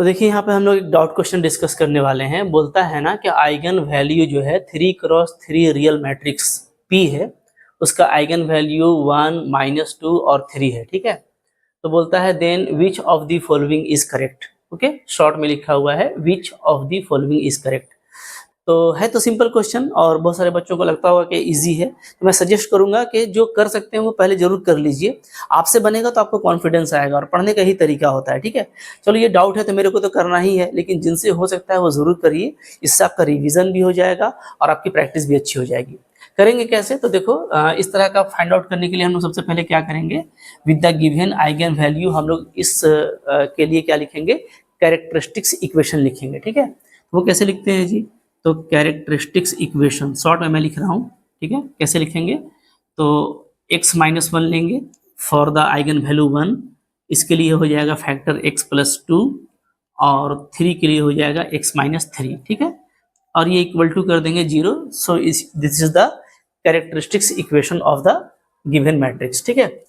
तो देखिए यहाँ पे हम लोग एक डाउट क्वेश्चन डिस्कस करने वाले हैं। बोलता है ना कि आइगन वैल्यू जो है 3x3 रियल मैट्रिक्स P है, उसका आइगन वैल्यू 1, -2 और 3 है। ठीक है, तो बोलता है then which of the following is correct. Okay, short में लिखा हुआ है which of the following is correct. तो है तो सिंपल क्वेश्चन और बहुत सारे बच्चों को लगता होगा कि इजी है, तो मैं सजेस्ट करूंगा कि जो कर सकते हैं वो पहले जरूर कर लीजिए। आपसे बनेगा तो आपको कॉन्फिडेंस आएगा और पढ़ने का ही तरीका होता है। ठीक है, चलो ये डाउट है तो मेरे को तो करना ही है, लेकिन जिनसे हो सकता है वो जरूर करिए। इससे आपका रिविजन भी हो जाएगा और आपकी प्रैक्टिस भी अच्छी हो जाएगी। करेंगे कैसे, तो देखो इस तरह का फाइंड आउट करने के लिए हम लोग सबसे पहले क्या करेंगे, with the given eigen value हम लोग इस के लिए क्या लिखेंगे, कैरेक्टरिस्टिक्स इक्वेशन लिखेंगे। ठीक है, वो कैसे लिखते हैं जी, तो कैरेक्टरिस्टिक्स इक्वेशन शॉर्ट में मैं लिख रहा हूँ। ठीक है, कैसे लिखेंगे, तो x-1 लेंगे फॉर द आइगन वैल्यू 1, इसके लिए हो जाएगा फैक्टर x+2 और 3 के लिए हो जाएगा x-3। ठीक है, और ये इक्वल टू कर देंगे 0। So this is the characteristics equation of the given matrix. ठीक है,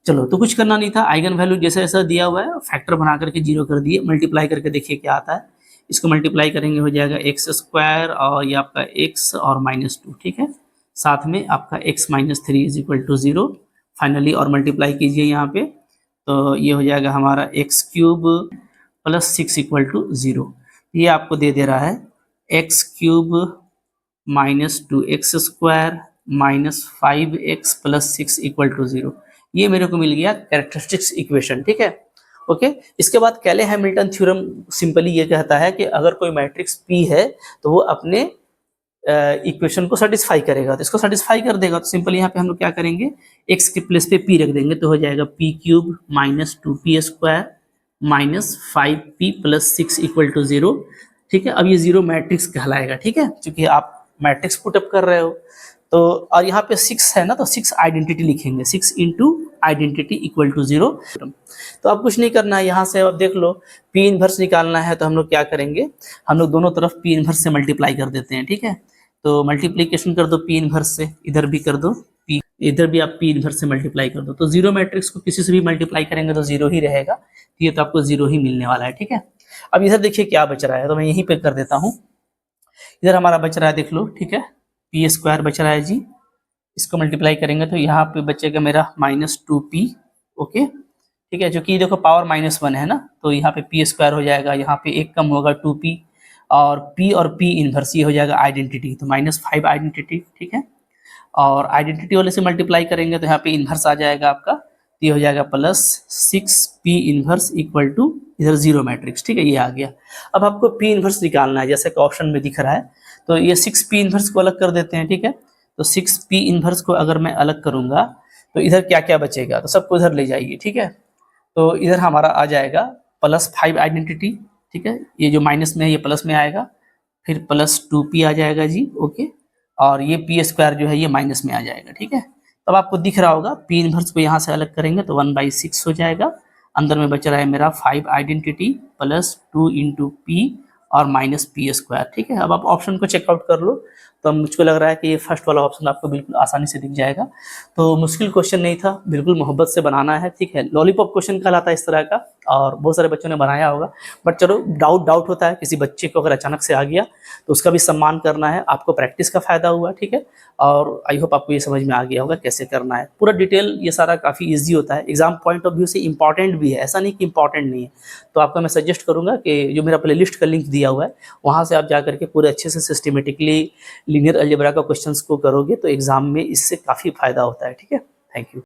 चलो तो कुछ करना नहीं था, आइगन वैल्यू जैसा जैसा दिया हुआ है फैक्टर बना करके 0 कर दिए, मल्टीप्लाई करके देखिए क्या आता है। इसको मल्टीप्लाई करेंगे हो जाएगा x² और ये आपका x और -2। ठीक है, साथ में आपका x-3 is equal to 0 finally, और मल्टीप्लाई कीजिए यहाँ पे तो ये हो जाएगा हमारा x³ + 6 इक्वल टू 0। ये आपको दे रहा है x³ - 2x² - 5x + 6 equal to 0। ये मेरे को मिल गया कैरेक्टरिस्टिक्स इक्वेशन। ठीक है, ओके। इसके बाद कैले हैमिल्टन थ्योरम सिंपली ये कहता है कि अगर कोई मैट्रिक्स P है तो वो अपने इक्वेशन को सेटिस्फाई करेगा, तो इसको सेटिस्फाई कर देगा। तो सिंपली यहाँ पे हम लोग क्या करेंगे, x के प्लेस पे P रख देंगे तो हो जाएगा p³ - 2p² - 5p + 6 equal to 0। ठीक है, अब ये 0 मैट्रिक्स कहलाएगा। ठीक है, क्योंकि आप मैट्रिक्स पुटअप कर रहे हो तो, और यहाँ पे 6 है ना, तो 6 आइडेंटिटी लिखेंगे, 6 इंटू आइडेंटिटी इक्वल टू 0। तो अब कुछ नहीं करना है, यहाँ से अब देख लो P इनवर्स निकालना है तो हम लोग क्या करेंगे, हम लोग दोनों तरफ P इनवर्स से मल्टीप्लाई कर देते हैं। ठीक है, तो मल्टीप्लीकेशन कर दो P इनवर्स से, इधर भी कर दो P, इधर भी आप P इनवर्स से मल्टीप्लाई कर दो, तो 0 मैट्रिक्स को किसी से भी मल्टीप्लाई करेंगे तो 0 ही रहेगा, ये तो आपको 0 ही मिलने वाला है। ठीक है, अब इधर देखिए क्या बच रहा है, तो मैं यहीं पे कर देता हूँ। इधर हमारा बच रहा है, देख लो। ठीक है, p² बच रहा है जी, इसको मल्टीप्लाई करेंगे तो यहाँ पे बचेगा मेरा -2p। ओके, ठीक है, जो कि देखो पावर -1 है ना, तो यहाँ पे p² हो जाएगा, यहाँ पे एक कम होगा 2p, और p इनवर्स ये हो जाएगा आइडेंटिटी, तो -5 आइडेंटिटी। ठीक है, और आइडेंटिटी वाले से मल्टीप्लाई करेंगे तो यहाँ पे इनवर्स आ जाएगा आपका, ये हो जाएगा +6p इनवर्स इक्वल टू इधर 0 मैट्रिक्स। ठीक है, ये आ गया। अब आपको p इनवर्स निकालना है, जैसे कि ऑप्शन में दिख रहा है, तो ये 6p इनवर्स को अलग कर देते हैं। ठीक है, तो 6p इनवर्स को अगर मैं अलग करूंगा तो इधर क्या क्या बचेगा, तो सबको इधर ले जाइए। ठीक है, तो इधर हमारा आ जाएगा +5 आइडेंटिटी। ठीक है, ये जो माइनस में है ये प्लस में आएगा, फिर +2p आ जाएगा जी। ओके, और ये p² जो है ये माइनस में आ जाएगा। ठीक है, तब आपको दिख रहा होगा p इनवर्स को यहाँ से अलग करेंगे तो 1/6 हो जाएगा, अंदर में बच रहा है मेरा 5 आइडेंटिटी +2 इंटू p और -p²। ठीक है, अब आप ऑप्शन को चेकआउट कर लो, तो मुझको लग रहा है कि ये फर्स्ट वाला ऑप्शन आपको बिल्कुल आसानी से दिख जाएगा। तो मुश्किल क्वेश्चन नहीं था, बिल्कुल मोहब्बत से बनाना है। ठीक है, लॉलीपॉप क्वेश्चन कहलाता है इस तरह का, और बहुत सारे बच्चों ने बनाया होगा, बट चलो डाउट होता है, किसी बच्चे को अगर अचानक से आ गया तो उसका भी सम्मान करना है, आपको प्रैक्टिस का फायदा हुआ। ठीक है, और आई होप आपको ये समझ में आ गया होगा कैसे करना है, पूरा डिटेल ये सारा काफ़ी ईजी होता है, एग्जाम पॉइंट ऑफ व्यू से इंपॉर्टेंट भी है, ऐसा नहीं कि इंपॉर्टेंट नहीं है। तो आपका मैं सजेस्ट करूँगा कि जो मेरा प्लेलिस्ट का लिंक दिया हुआ है वहाँ से आप जा करके पूरे अच्छे से सिस्टमेटिकली लीनियर अलजेब्रा का क्वेश्चंस को करोगे तो एग्जाम में इससे काफ़ी फायदा होता है। ठीक है, थैंक यू।